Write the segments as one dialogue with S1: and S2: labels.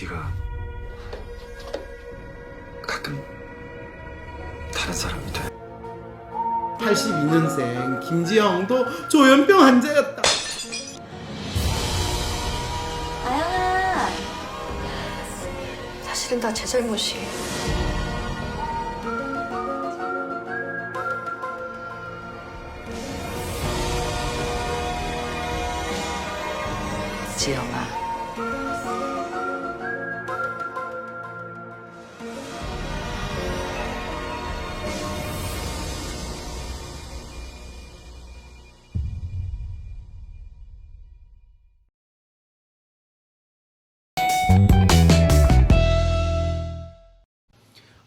S1: 네가 가끔 다른 사람이 돼.
S2: 82년생 김지영도 조현병 환자였다.
S3: 아영아, 사실은 다 제 잘못이에요.
S4: 지영아,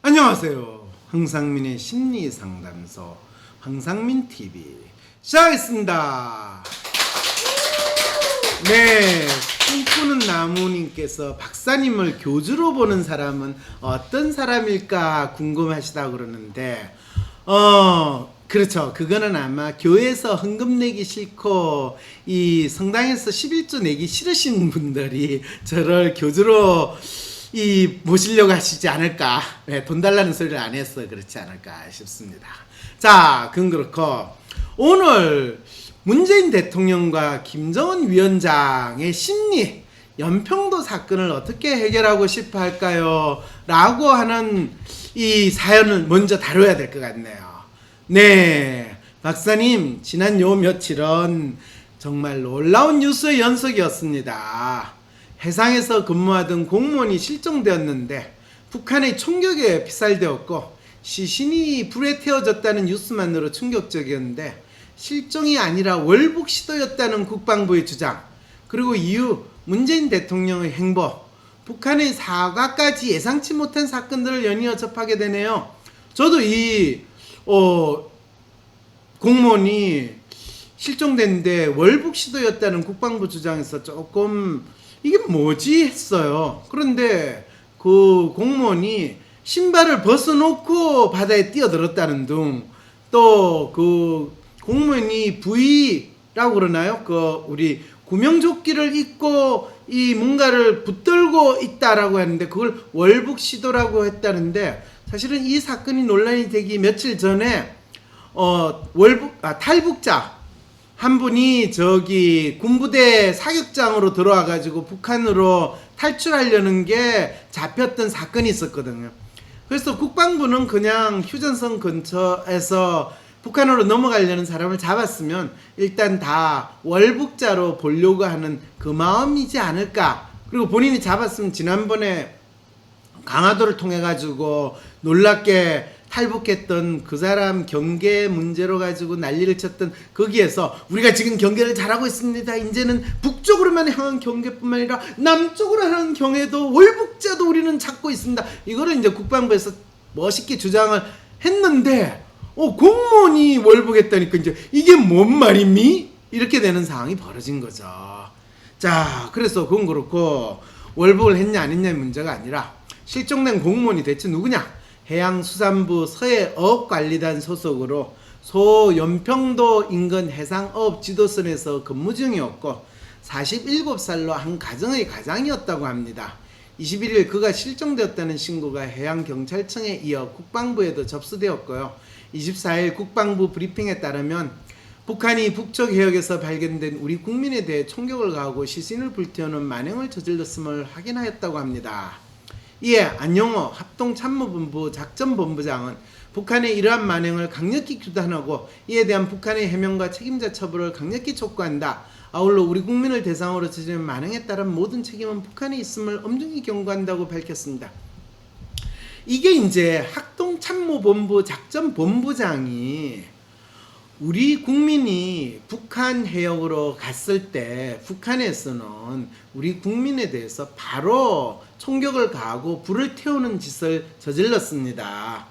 S2: 안녕하세요. 황상민의 심리상담소 황상민TV 시작하겠습니다. 네, 꿈꾸는 나무님께서 박사님을 교주로 보는 사람은 어떤 사람일까 궁금하시다고 그러는데 그렇죠. 그거는 아마 교회에서 헌금 내기 싫고 이 성당에서 11조 내기 싫으신 분들이 저를 교주로 모시려고 하시지 않을까. 네, 돈 달라는 소리를 안 해서 그렇지 않을까 싶습니다. 자, 그건 그렇고 오늘 문재인 대통령과 김정은 위원장의 심리 연평도 사건을 어떻게 해결하고 싶어 할까요? 라고 하는 이 사연을 먼저 다뤄야 될 것 같네요. 네, 박사님, 지난 요 며칠은 정말 놀라운 뉴스의 연속이었습니다. 해상에서 근무하던 공무원이 실종되었는데 북한의 총격에 피살되었고 시신이 불에 태워졌다는 뉴스만으로 충격적이었는데 실종이 아니라 월북 시도였다는 국방부의 주장, 그리고 이후 문재인 대통령의 행보, 북한의 사과까지 예상치 못한 사건들을 연이어 접하게 되네요. 저도 이 공무원이 실종됐는데 월북 시도였다는 국방부 주장에서 조금 이게 뭐지 했어요. 그런데 그 공무원이 신발을 벗어놓고 바다에 뛰어들었다는 등, 또 그 공무원이 V라고 그러나요? 그 우리 구명조끼를 입고 이 뭔가를 붙들고 있다라고 했는데 그걸 월북 시도라고 했다는데, 사실은 이 사건이 논란이 되기 며칠 전에 탈북자 한 분이 저기 군부대 사격장으로 들어와 가지고 북한으로 탈출하려는 게 잡혔던 사건이 있었거든요. 그래서 국방부는 그냥 휴전선 근처에서 북한으로 넘어가려는 사람을 잡았으면 일단 다 월북자로 보려고 하는 그 마음이지 않을까. 그리고 본인이 잡았으면 지난번에 강화도를 통해 가지고 놀랍게 탈북했던 그 사람 경계 문제로 가지고 난리를 쳤던 거기에서 우리가 지금 경계를 잘하고 있습니다. 이제는 북쪽으로만 향한 경계뿐만 아니라 남쪽으로 향한 경계도 월북자도 우리는 잡고 있습니다. 이거를 이제 국방부에서 멋있게 주장을 했는데 공무원이 월북했다니까 이제 이게 뭔 말입니? 이렇게 되는 상황이 벌어진 거죠. 자, 그래서 그건 그렇고 월북을 했냐 안 했냐의 문제가 아니라 실종된 공무원이 대체 누구냐? 해양수산부 서해어업관리단 소속으로 소연평도 인근 해상어업지도선에서 근무 중이었고 47살로 한 가정의 가장이었다고 합니다. 21일 그가 실종되었다는 신고가 해양경찰청에 이어 국방부에도 접수되었고요. 24일 국방부 브리핑에 따르면 북한이 북쪽 해역에서 발견된 우리 국민에 대해 총격을 가하고 시신을 불태우는 만행을 저질렀음을 확인하였다고 합니다. 이에 안용호 합동참모본부 작전본부장은 북한의 이러한 만행을 강력히 규탄하고 이에 대한 북한의 해명과 책임자 처벌을 강력히 촉구한다. 아울러 우리 국민을 대상으로 저지른 만행에 따른 모든 책임은 북한에 있음을 엄중히 경고한다고 밝혔습니다. 이게 이제 합동참모본부 작전본부장이 우리 국민이 북한 해역으로 갔을 때 북한에서는 우리 국민에 대해서 바로 총격을 가하고 불을 태우는 짓을 저질렀습니다.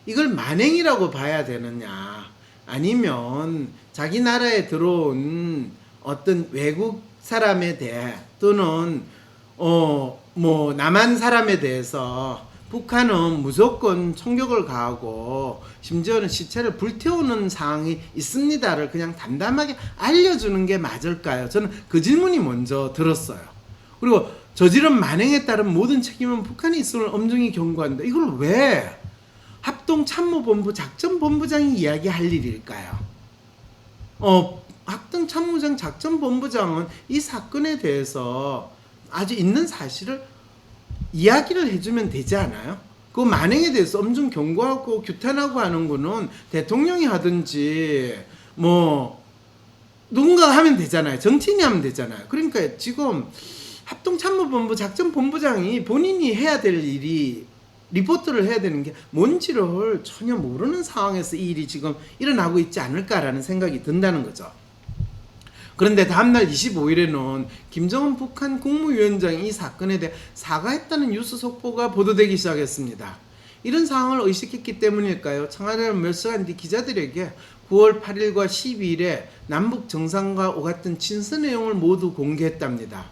S2: 이걸 만행이라고 봐야 되느냐, 아니면 자기 나라에 들어온 어떤 외국 사람에 대해 또는 남한 사람에 대해서 북한은 무조건 총격을 가하고 심지어는 시체를 불태우는 상황이 있습니다를 그냥 담담하게 알려주는 게 맞을까요? 저는 그 질문이 먼저 들었어요. 그리고 저지른 만행에 따른 모든 책임은 북한이 있음을 엄중히 경고한다. 이걸 왜 합동참모본부 작전본부장이 이야기할 일일까요? 합동참모장 작전본부장은 이 사건에 대해서 아주 있는 사실을 이야기를 해주면 되지 않아요? 그 만행에 대해서 엄중 경고하고 규탄하고 하는 거는 대통령이 하든지 뭐 누군가가 하면 되잖아요. 정치인이 하면 되잖아요. 그러니까 지금 합동참모본부 작전본부장이 본인이 해야 될 일이 리포트를 해야 되는 게 뭔지를 전혀 모르는 상황에서 이 일이 지금 일어나고 있지 않을까라는 생각이 든다는 거죠. 그런데 다음날 25일에는 김정은 북한 국무위원장이 이 사건에 대해 사과했다는 뉴스 속보가 보도되기 시작했습니다. 이런 상황을 의식했기 때문일까요? 청와대는 몇 시간 뒤 기자들에게 9월 8일과 12일에 남북 정상과 오갔던 친서 내용을 모두 공개했답니다.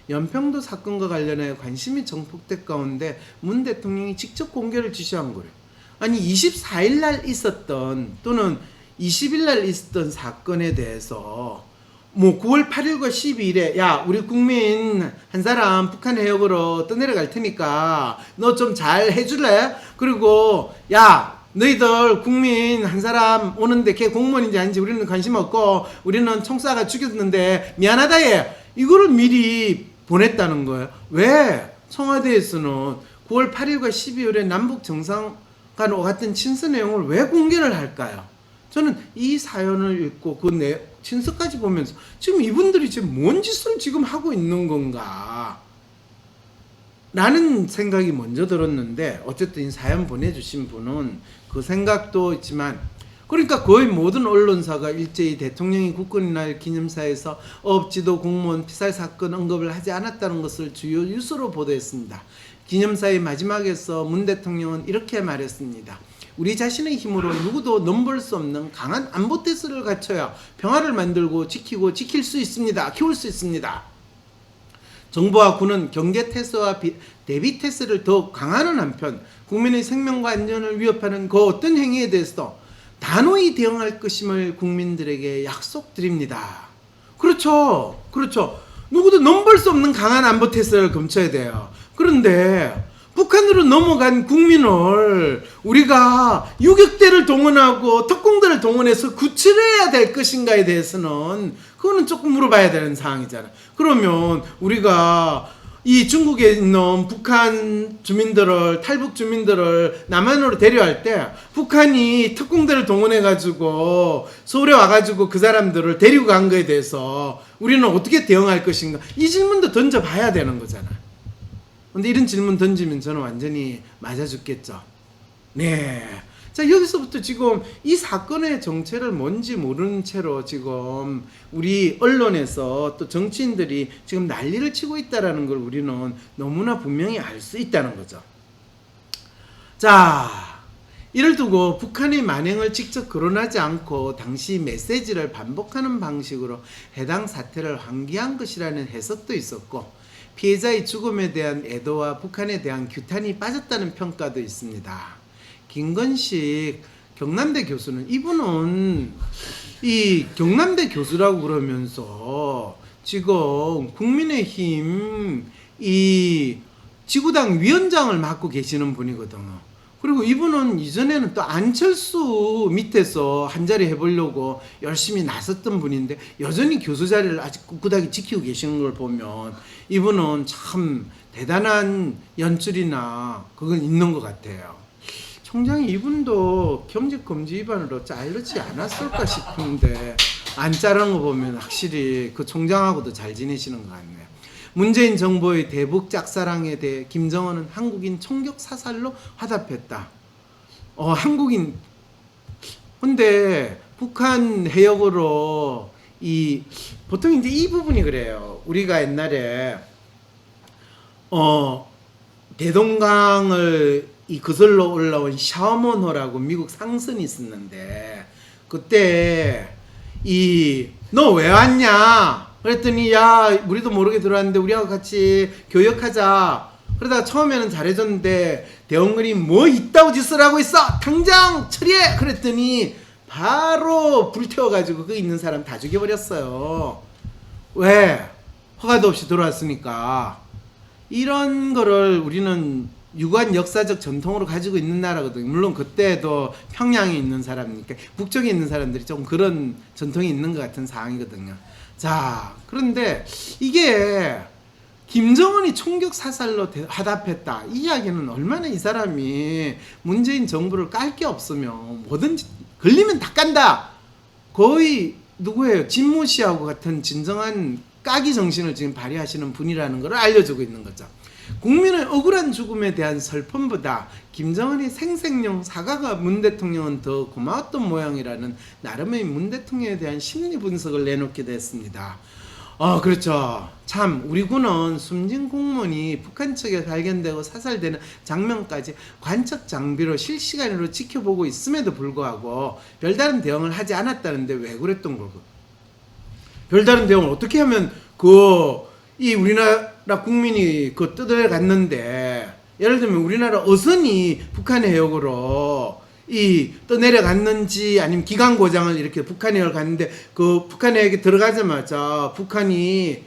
S2: 연평도 사건과 관련해 관심이 정폭될 가운데 문 대통령이 직접 공개를 지시한 거래요. 아니 24일 날 있었던 또는 20일 날 있었던 사건에 대해서 뭐 9월 8일과 12일에 야 우리 국민 한 사람 북한 해역으로 떠내려갈 테니까 너 좀 잘 해줄래? 그리고 야 너희들 국민 한 사람 오는데 걔 공무원인지 아닌지 우리는 관심 없고 우리는 총 쏴가 죽였는데 미안하다 얘 이거를 미리 보냈다는 거예요. 왜 청와대에서는 9월 8일과 12일에 남북 정상 간 오갔던 친서 내용을 왜 공개를 할까요? 저는 이 사연을 읽고 그 친서까지 보면서 지금 이분들이 지금 뭔 짓을 지금 하고 있는 건가 라는 생각이 먼저 들었는데 어쨌든 이 사연 보내주신 분은 그 생각도 있지만 그러니까 거의 모든 언론사가 일제히 대통령이 국군날 기념사에서 어업지도 공무원 피살 사건 언급을 하지 않았다는 것을 주요 뉴스로 보도했습니다. 기념사의 마지막에서 문 대통령은 이렇게 말했습니다. 우리 자신의 힘으로 누구도 넘볼 수 없는 강한 안보 태세를 갖춰야 평화를 만들고 지키고 지킬 수 있습니다. 키울 수 있습니다. 정부와 군은 경제 태세와 대비 태세를 더욱 강화하는 한편 국민의 생명과 안전을 위협하는 그 어떤 행위에 대해서도 단호히 대응할 것임을 국민들에게 약속드립니다. 그렇죠. 누구도 넘볼 수 없는 강한 안보 태세를 검쳐야 돼요. 그런데 북한으로 넘어간 국민을 우리가 유격대를 동원하고 특공대를 동원해서 구출해야 될 것인가에 대해서는 그거는 조금 물어봐야 되는 상황이잖아. 그러면 우리가 이 중국에 있는 북한 주민들을 탈북 주민들을 남한으로 데려갈 때 북한이 특공대를 동원해가지고 서울에 와가지고 그 사람들을 데리고 간 거에 대해서 우리는 어떻게 대응할 것인가 이 질문도 던져봐야 되는 거잖아. 근데 이런 질문 던지면 저는 완전히 맞아 죽겠죠. 네. 자 여기서부터 지금 이 사건의 정체를 뭔지 모르는 채로 지금 우리 언론에서 또 정치인들이 지금 난리를 치고 있다는 걸 우리는 너무나 분명히 알 수 있다는 거죠. 자 이를 두고 북한의 만행을 직접 거론하지 않고 당시 메시지를 반복하는 방식으로 해당 사태를 환기한 것이라는 해석도 있었고 피해자의 죽음에 대한 애도와 북한에 대한 규탄이 빠졌다는 평가도 있습니다. 김건식 경남대 교수는 이분은 이 경남대 교수라고 그러면서 지금 국민의힘 이 지구당 위원장을 맡고 계시는 분이거든요. 그리고 이분은 이전에는 또 안철수 밑에서 한자리 해보려고 열심히 나섰던 분인데 여전히 교수 자리를 아직 꿋꿋하게 지키고 계시는 걸 보면 이분은 참 대단한 연줄이나 그건 있는 것 같아요. 총장이 이분도 겸직금지 위반으로 자르지 않았을까 싶은데 안 자른 거 보면 확실히 그 총장하고도 잘 지내시는 것 같네요. 문재인 정부의 대북 짝사랑에 대해 김정은은 한국인 총격 사살로 화답했다. 한국인 근데 북한 해역으로 보통 이제 이 부분이 그래요. 우리가 옛날에 대동강을 거슬러 올라온 샤먼호라고 미국 상선이 있었는데 그때 너 왜 왔냐? 그랬더니 야 우리도 모르게 들어왔는데 우리하고 같이 교역하자. 그러다가 처음에는 잘해줬는데 대원군이 뭐 있다고 짓을 하고 있어? 당장 처리해! 그랬더니 바로 불태워가지고 거기 있는 사람 다 죽여버렸어요. 왜? 허가도 없이 들어왔으니까. 이런 거를 우리는 유구한 역사적 전통으로 가지고 있는 나라거든요. 물론 그때도 평양에 있는 사람이니까 북쪽에 있는 사람들이 좀 그런 전통이 있는 것 같은 상황이거든요. 자, 그런데 이게 김정은이 총격 사살로 화답했다. 이 이야기는 얼마나 이 사람이 문재인 정부를 깔 게 없으면 뭐든지 걸리면 다 깐다. 거의 누구예요? 진모 씨하고 같은 진정한 까기 정신을 지금 발휘하시는 분이라는 걸 알려주고 있는 거죠. 국민의 억울한 죽음에 대한 슬픔보다 김정은이 생색용 사과가 문 대통령은 더 고마웠던 모양이라는 나름의 문 대통령에 대한 심리 분석을 내놓게 됐습니다. 그렇죠. 참 우리 군은 숨진 공무원이 북한 측에 발견되고 사살되는 장면까지 관측 장비로 실시간으로 지켜보고 있음에도 불구하고 별다른 대응을 하지 않았다는데 왜 그랬던 걸까? 별다른 대응을 어떻게 하면 이 우리나라 국민이 뜯어내 갔는데, 예를 들면 우리나라 어선이 북한 해역으로 떠내려갔는지 아니면 기관 고장을 이렇게 북한 해역을 갔는데 그 북한 해역에 들어가자마자 북한이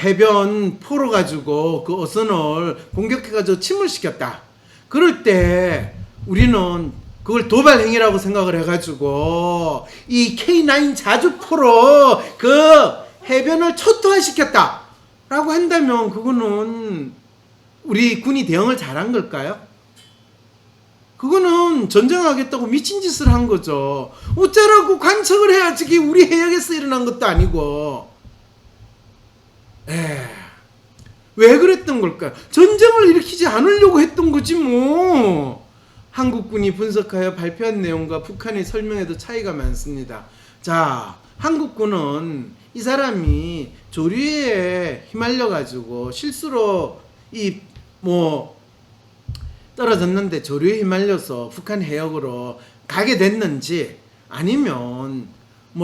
S2: 해변 포로 가지고 그 어선을 공격해가지고 침몰시켰다. 그럴 때 우리는 그걸 도발 행위라고 생각을 해가지고 이 K9 자주포로 그 해변을 초토화시켰다 라고 한다면 그거는 우리 군이 대응을 잘한 걸까요? 그거는 전쟁하겠다고 미친 짓을 한 거죠. 어쩌라고 관측을 해야지. 이게 우리 해역에서 일어난 것도 아니고. 왜 그랬던 걸까요? 전쟁을 일으키지 않으려고 했던 거지 뭐. 한국군이 분석하여 발표한 내용과 북한이 설명에도 차이가 많습니다. 자, 한국군은 이 사람이 조류에 휘말려 가지고 실수로 떨어졌는데 조류에 휘말려서 북한 해역으로 가게 됐는지, 아니면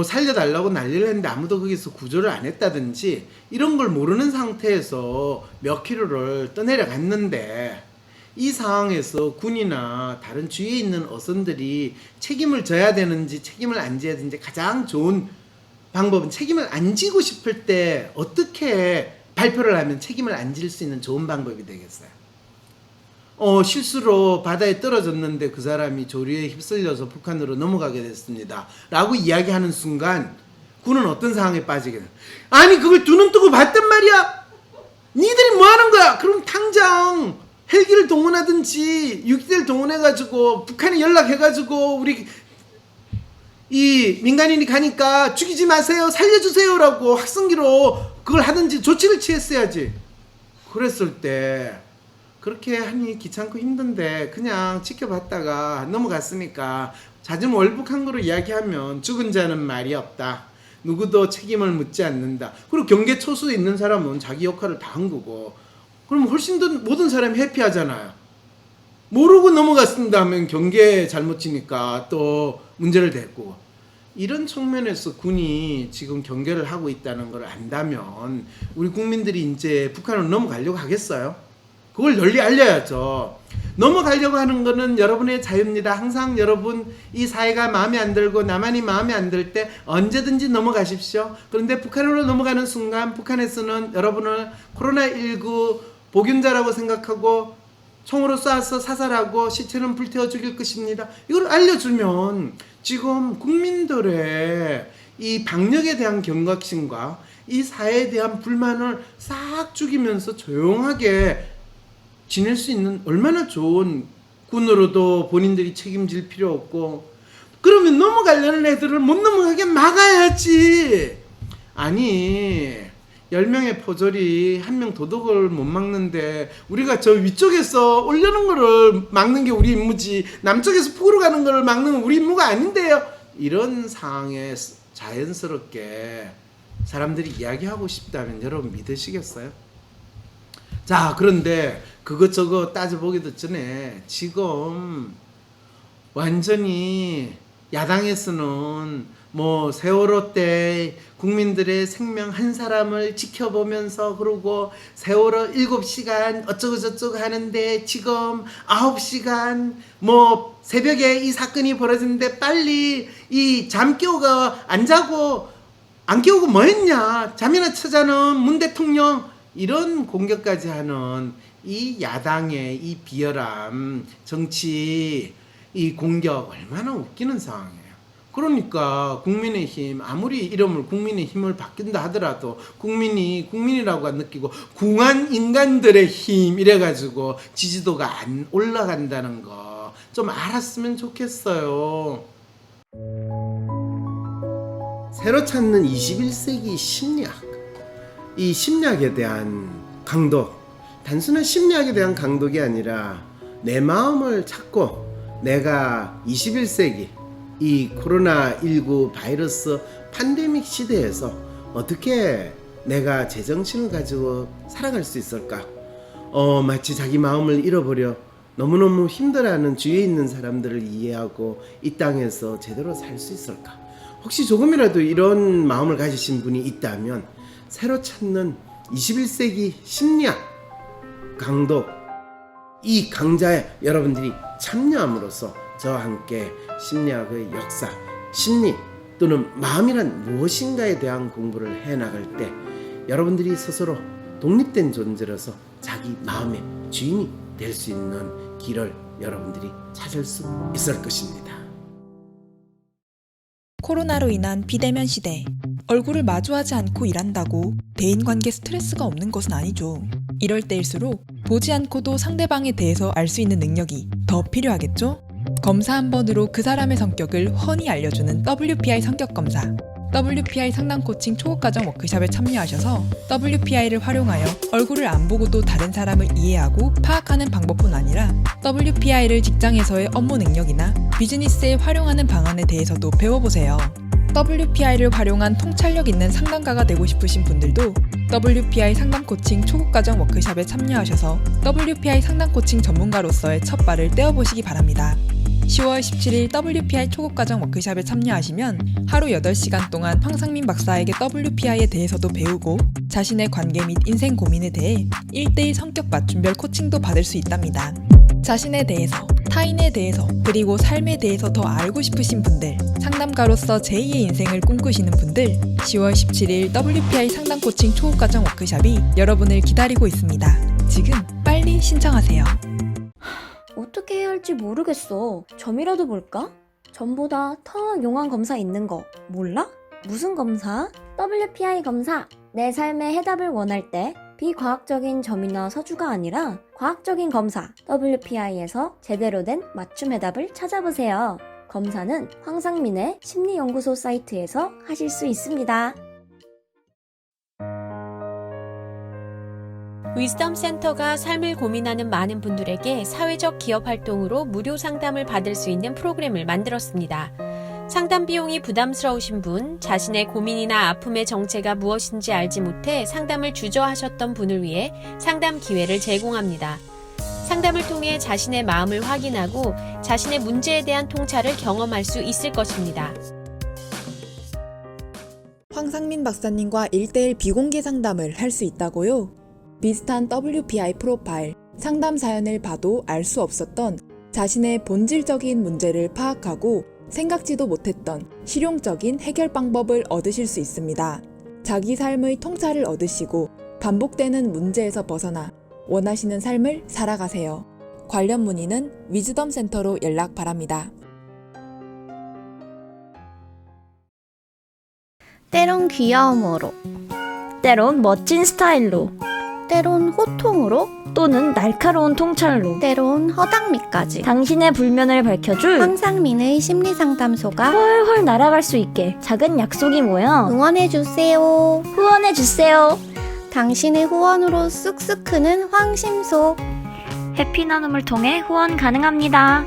S2: 살려달라고 난리를 했는데 아무도 거기서 구조를 안 했다든지 이런 걸 모르는 상태에서 몇 킬로를 떠내려갔는데, 이 상황에서 군이나 다른 주위에 있는 어선들이 책임을 져야 되는지 책임을 안 져야 되는지 가장 좋은 방법은, 책임을 안 지고 싶을 때 어떻게 발표를 하면 책임을 안 질 수 있는 좋은 방법이 되겠어요? 실수로 바다에 떨어졌는데 그 사람이 조류에 휩쓸려서 북한으로 넘어가게 됐습니다 라고 이야기하는 순간 군은 어떤 상황에 빠지게 돼요? 아니 그걸 두 눈 뜨고 봤단 말이야? 니들이 뭐 하는 거야? 그럼 당장 헬기를 동원하든지 육지를 동원해가지고 북한에 연락해가지고 우리 이 민간인이 가니까 죽이지 마세요, 살려주세요 라고 확성기로 그걸 하든지 조치를 취했어야지. 그랬을 때 그렇게 하니 귀찮고 힘든데 그냥 지켜봤다가 넘어갔으니까 자중월북한 거로 이야기하면 죽은 자는 말이 없다, 누구도 책임을 묻지 않는다, 그리고 경계 초수에 있는 사람은 자기 역할을 다 한 거고, 그럼 훨씬 더 모든 사람이 해피하잖아요. 모르고 넘어갔습니다 하면 경계 잘못 치니까 또 문제를 댔고. 이런 측면에서 군이 지금 경계를 하고 있다는 걸 안다면 우리 국민들이 이제 북한으로 넘어가려고 하겠어요? 그걸 널리 알려야죠. 넘어가려고 하는 거는 여러분의 자유입니다. 항상 여러분 이 사회가 마음에 안 들고 나만이 마음에 안 들 때 언제든지 넘어가십시오. 그런데 북한으로 넘어가는 순간 북한에서는 여러분을 코로나19 복균자라고 생각하고 총으로 쏴서 사살하고 시체는 불태워 죽일 것입니다. 이걸 알려주면 지금 국민들의 이 방역에 대한 경각심과 이 사회에 대한 불만을 싹 죽이면서 조용하게 지낼 수 있는 얼마나 좋은 군으로도 본인들이 책임질 필요 없고, 그러면 넘어가려는 애들을 못 넘어가게 막아야지. 아니 10명의 포졸이 1명 도둑을 못 막는데 우리가 저 위쪽에서 올려놓은 거를 막는 게 우리 임무지 남쪽에서 포로 가는 거를 막는 건 우리 임무가 아닌데요. 이런 상황에 자연스럽게 사람들이 이야기하고 싶다면 여러분 믿으시겠어요? 자, 그런데 그것저것 따져보기도 전에 지금 완전히 야당에서는 세월호 때 국민들의 생명 한 사람을 지켜보면서 그러고 세월호 7시간 어쩌고 저쩌고 하는데 지금 9시간 새벽에 이 사건이 벌어졌는데 빨리 이 잠 깨우고 안 자고 안 깨우고 뭐 했냐, 잠이나 쳐자는 문 대통령 이런 공격까지 하는 이 야당의 이 비열함, 정치 이 공격 얼마나 웃기는 상황이에요. 그러니까 국민의힘 아무리 이름을 국민의힘을 바뀐다 하더라도 국민이 국민이라고 안 느끼고 궁한 인간들의 힘 이래가지고 지지도가 안 올라간다는 거 좀 알았으면 좋겠어요. 새로 찾는 21세기 심리학. 이 심리학에 대한 강도, 단순한 심리학에 대한 강독이 아니라 내 마음을 찾고 내가 21세기 이 코로나19 바이러스 팬데믹 시대에서 어떻게 내가 제정신을 가지고 살아갈 수 있을까? 마치 자기 마음을 잃어버려 너무너무 힘들어하는 주위에 있는 사람들을 이해하고 이 땅에서 제대로 살 수 있을까? 혹시 조금이라도 이런 마음을 가지신 분이 있다면 새로 찾는 21세기 심리학 강도 이 강좌에 여러분들이 참여함으로써 저와 함께 심리학의 역사, 심리 또는 마음이란 무엇인가에 대한 공부를 해나갈 때 여러분들이 스스로 독립된 존재로서 자기 마음의 주인이 될 수 있는 길을 여러분들이 찾을 수 있을 것입니다.
S4: 코로나로 인한 비대면 시대. 얼굴을 마주하지 않고 일한다고 대인관계 스트레스가 없는 것은 아니죠. 이럴 때일수록 보지 않고도 상대방에 대해서 알 수 있는 능력이 더 필요하겠죠? 검사 한 번으로 그 사람의 성격을 훤히 알려주는 WPI 성격검사. WPI 상담 코칭 초급과정 워크숍에 참여하셔서 WPI를 활용하여 얼굴을 안 보고도 다른 사람을 이해하고 파악하는 방법뿐 아니라 WPI를 직장에서의 업무 능력이나 비즈니스에 활용하는 방안에 대해서도 배워보세요. WPI를 활용한 통찰력 있는 상담가가 되고 싶으신 분들도 WPI 상담 코칭 초급과정 워크숍에 참여하셔서 WPI 상담 코칭 전문가로서의 첫 발을 떼어보시기 바랍니다. 10월 17일 WPI 초급과정 워크숍에 참여하시면 하루 8시간 동안 황상민 박사에게 WPI에 대해서도 배우고 자신의 관계 및 인생 고민에 대해 1:1 성격 맞춤별 코칭도 받을 수 있답니다. 자신에 대해서, 타인에 대해서, 그리고 삶에 대해서 더 알고 싶으신 분들, 상담가로서 제2의 인생을 꿈꾸시는 분들, 10월 17일 WPI 상담 코칭 초급과정 워크숍이 여러분을 기다리고 있습니다. 지금 빨리 신청하세요.
S3: 어떻게 해야 할지 모르겠어. 점이라도 볼까? 점보다 더 용한 검사 있는 거 몰라? 무슨 검사? WPI 검사. 내 삶의 해답을 원할 때 비과학적인 점이나 서주가 아니라 과학적인 검사 WPI에서 제대로 된 맞춤 해답을 찾아보세요. 검사는 황상민의 심리연구소 사이트에서 하실 수 있습니다.
S5: 위즈덤 센터가 삶을 고민하는 많은 분들에게 사회적 기업 활동으로 무료 상담을 받을 수 있는 프로그램을 만들었습니다. 상담 비용이 부담스러우신 분, 자신의 고민이나 아픔의 정체가 무엇인지 알지 못해 상담을 주저하셨던 분을 위해 상담 기회를 제공합니다. 상담을 통해 자신의 마음을 확인하고 자신의 문제에 대한 통찰을 경험할 수 있을 것입니다.
S4: 황상민 박사님과 1:1 비공개 상담을 할 수 있다고요? 비슷한 WPI 프로파일, 상담 사연을 봐도 알 수 없었던 자신의 본질적인 문제를 파악하고 생각지도 못했던 실용적인 해결 방법을 얻으실 수 있습니다. 자기 삶의 통찰을 얻으시고 반복되는 문제에서 벗어나 원하시는 삶을 살아가세요. 관련 문의는 위즈덤 센터로 연락 바랍니다.
S6: 때론 귀여움으로, 때론 멋진 스타일로, 때론 호통으로, 또는 날카로운 통찰로, 때론 허당미까지 당신의 불면을 밝혀줄 황상민의 심리상담소가 훨훨 날아갈 수 있게 작은 약속이 모여 응원해주세요. 후원해주세요. 당신의 후원으로 쑥쑥 크는 황심소. 해피 나눔을 통해 후원 가능합니다.